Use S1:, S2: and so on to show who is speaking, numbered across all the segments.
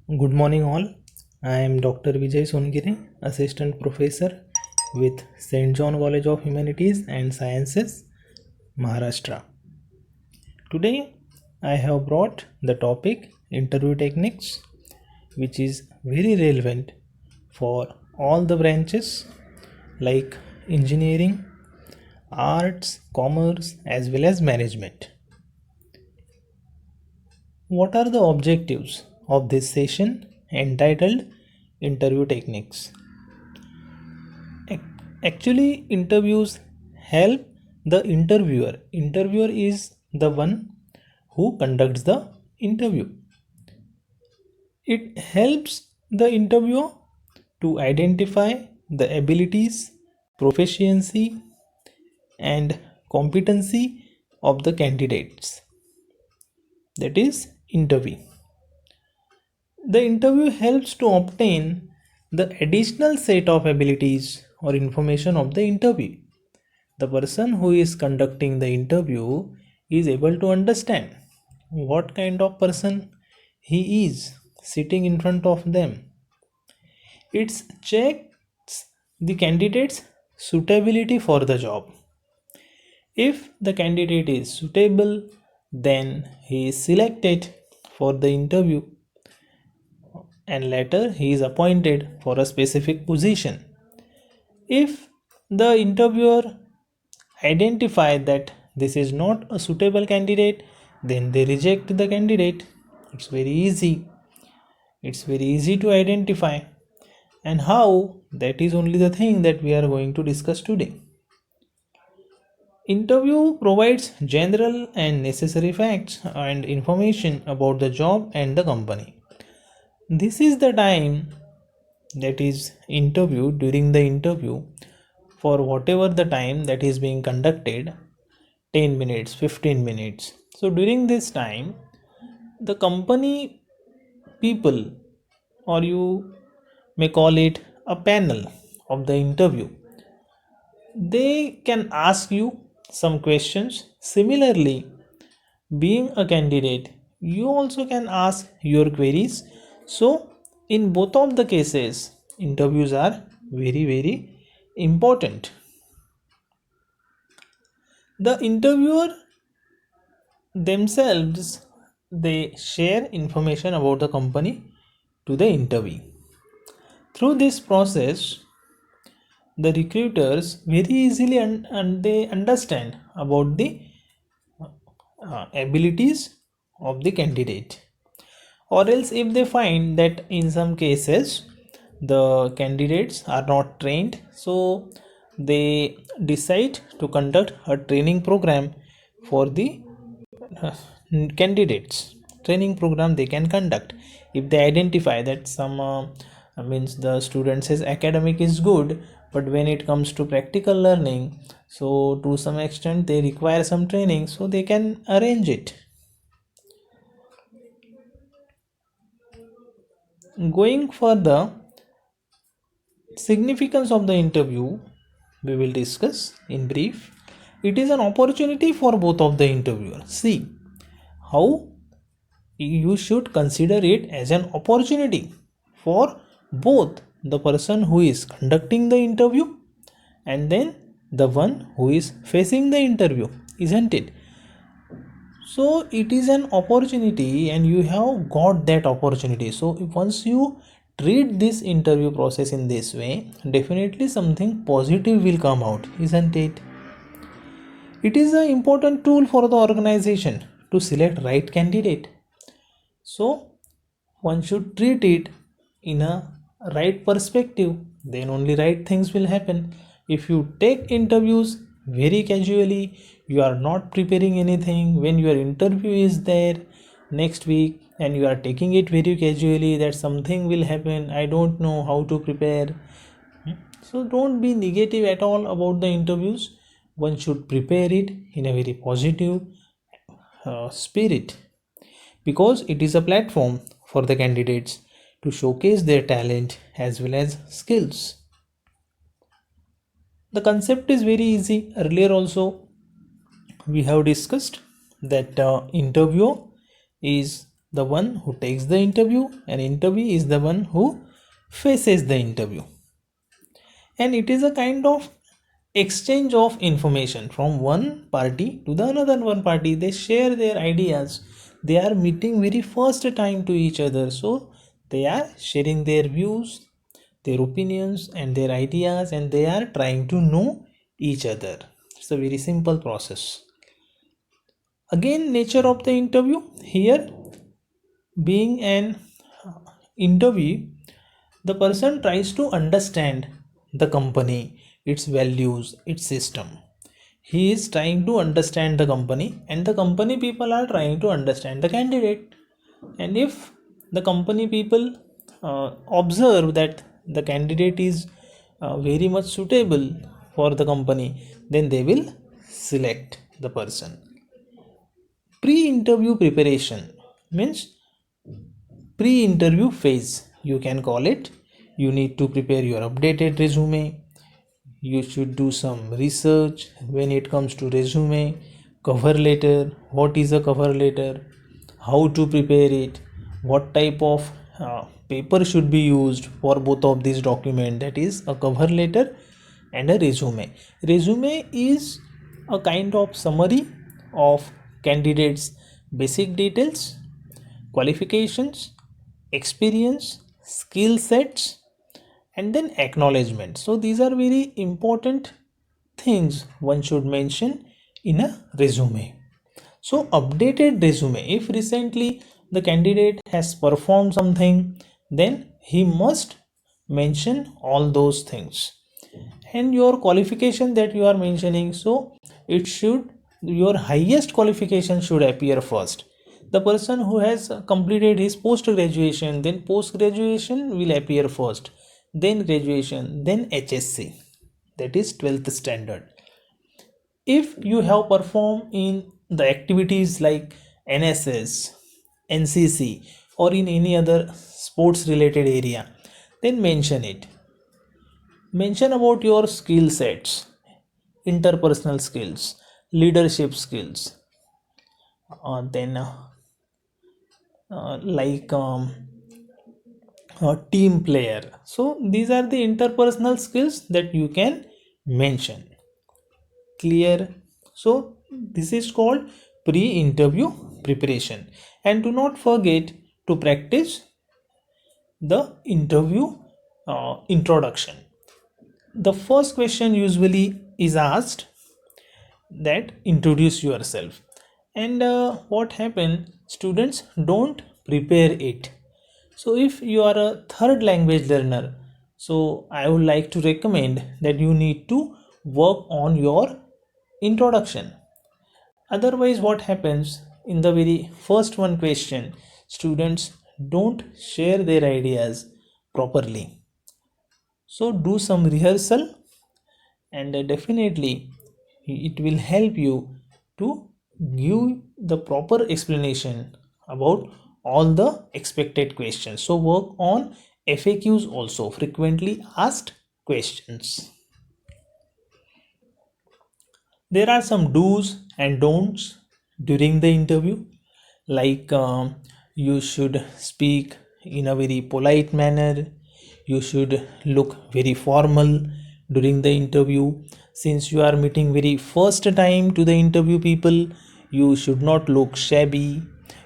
S1: Good morning, all. I am Dr. Vijay Songire, Assistant Professor with St. John College of Humanities and Sciences, Maharashtra. Today, I have brought the topic interview techniques, which is very relevant for all the branches like engineering, arts, commerce, as well as management. What are the objectives of this session entitled Interview Techniques? Actually, interviews help the interviewer. Interviewer is the one who conducts the interview. It helps the interviewer to identify the abilities, proficiency, and competency of the candidates. That is interview. The interview helps to obtain the additional set of abilities or information of the interview. The person who is conducting the interview is able to understand what kind of person he is sitting in front of them. It checks the candidate's suitability for the job. If the candidate is suitable, then he is selected for the interview and later he is appointed for a specific position. If the interviewer identify that this is not a suitable candidate, then they reject the candidate. It's very easy. It's very easy to identify. And how? That is only the thing that we are going to discuss today. Interview provides general and necessary facts and information about the job and the company. This is the time that is interviewed during the interview for whatever the time that is being conducted, 10 minutes, 15 minutes. So during this time, the company people, or you may call it a panel of the interview, they can ask you some questions. Similarly, being a candidate, you also can ask your queries. So in both of the cases, interviews are very important. The interviewer themselves, they share information about the company to the interview. Through this process, the recruiters very easily and they understand about the abilities of the candidate. Or else if they find that in some cases the candidates are not trained, so they decide to conduct a training program for the uh, candidates. Training program they can conduct if they identify that some means the students' academic is good, but when it comes to practical learning, so to some extent they require some training, so they can arrange it. Going further, significance of the interview we will discuss in brief. It is an opportunity for both of the interviewers. See how you should consider it as an opportunity for both the person who is conducting the interview and then the one who is facing the interview, isn't it? So it is an opportunity and you have got that opportunity. So once you treat this interview process in this way, definitely something positive will come out, isn't it? It is an important tool for the organization to select right candidate. So one should treat it in a right perspective, then only right things will happen. If you take interviews very casually, you are not preparing anything, when your interview is there next week and you are taking it very casually that something will happen, I don't know how to prepare. So don't be negative at all about the interviews. One should prepare it in a very positive spirit, because it is a platform for the candidates to showcase their talent as well as skills. The concept is very easy. Earlier also we have discussed that interview is the one who takes the interview, and interviewee is the one who faces the interview. And it is a kind of exchange of information from one party to the another one party. They share their ideas. They are meeting very first time to each other, so they are sharing their views, their opinions and their ideas, and they are trying to know each other. It's a very simple process. Again, nature of the interview here, being an interview, the person tries to understand the company, its values, its system. He is trying to understand the company, and the company people are trying to understand the candidate. And if the company people observe that the candidate is very much suitable for the company, then they will select the person. Pre-interview preparation means pre-interview phase, you can call it. You need to prepare your updated resume. You should do some research when it comes to resume. Cover letter, what is a cover letter, how to prepare it, what type of paper should be used for both of these documents, that is a cover letter and a resume. Resume is a kind of summary of candidates basic details, qualifications, experience, skill sets, and then acknowledgement. So these are very important things one should mention in a resume. So updated resume, if recently the candidate has performed something, then he must mention all those things. And your qualification that you are mentioning, so it should, your highest qualification should appear first. The person who has completed his post graduation, then post graduation will appear first, then graduation, then HSC, that is 12th standard. If you have performed in the activities like NSS, NCC, or in any other sports related area, then mention it. Mention about your skill sets, interpersonal skills, leadership skills, then like a team player. So these are the interpersonal skills that you can mention. Clear? So this is called pre-interview preparation. And do not forget to practice the interview introduction. The first question usually is asked that introduce yourself, and what happened, students don't prepare it. So if you are a third language learner, so I would like to recommend that you need to work on your introduction. Otherwise what happens, in the very first one question, students don't share their ideas properly. So do some rehearsal, and definitely it will help you to give the proper explanation about all the expected questions. So work on FAQs also, frequently asked questions. There are some do's and don'ts during the interview, like you should speak in a very polite manner, you should look very formal during the interview. Since you are meeting very first time to the interview people, you should not look shabby.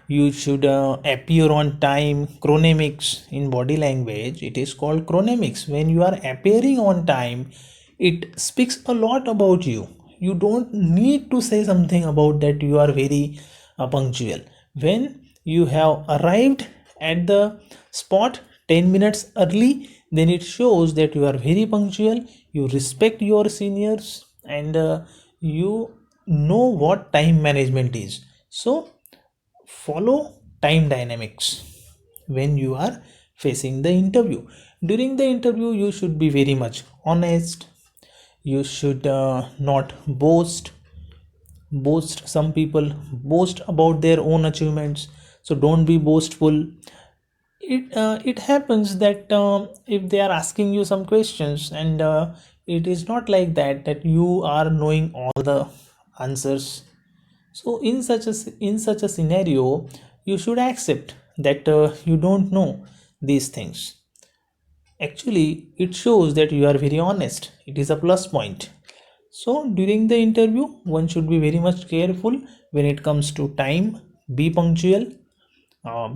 S1: You should appear on time. Chronemics in body language, it is called chronemics. When you are appearing on time, it speaks a lot about you. You don't need to say something about that you are very punctual. When you have arrived at the spot 10 minutes early, then it shows that you are very punctual, you respect your seniors, and you know what time management is. So follow time dynamics when you are facing the interview. During the interview you should be very much honest. You should not boast. Some people boast about their own achievements, so don't be boastful. It happens that if they are asking you some questions, and it is not like that you are knowing all the answers. So in such a scenario, you should accept that you don't know these things. Actually, it shows that you are very honest. It is a plus point. So, during the interview, one should be very much careful when it comes to time. Be punctual,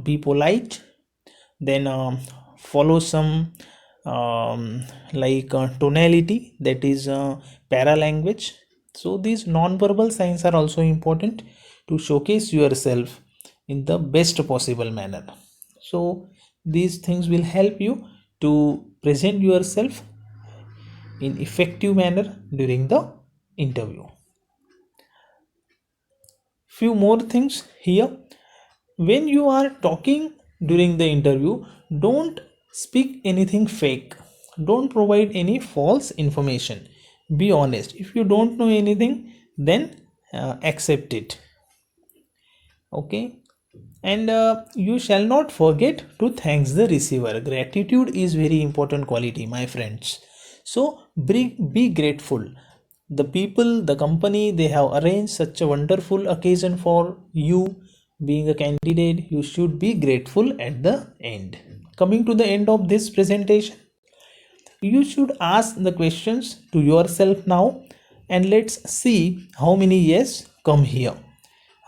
S1: be polite, then follow some tonality, that is para language. So, these non-verbal signs are also important to showcase yourself in the best possible manner. So, these things will help you to present yourself in effective manner during the interview. Few more things here. When you are talking during the interview, don't speak anything fake, don't provide any false information. Be honest. If you don't know anything, then accept it. Okay. And you shall not forget to thank the receiver. Gratitude is very important quality, my friends. So be grateful. The people, the company, they have arranged such a wonderful occasion for you. Being a candidate, you should be grateful at the end. Coming to the end of this presentation, you should ask the questions to yourself now, and let's see how many yes come here.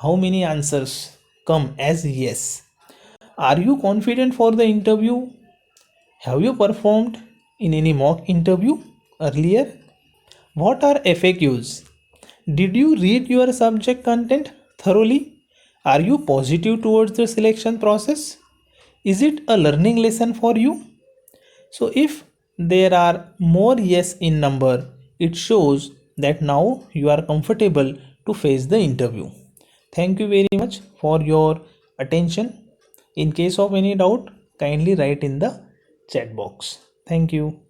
S1: How many answers come as yes? Are you confident for the interview? Have you performed in any mock interview earlier? What are FAQs? Did you read your subject content thoroughly? Are you positive towards the selection process? Is it a learning lesson for you? So, if there are more yes in number, it shows that now you are comfortable to face the interview. Thank you very much for your attention. In case of any doubt, kindly write in the chat box. Thank you.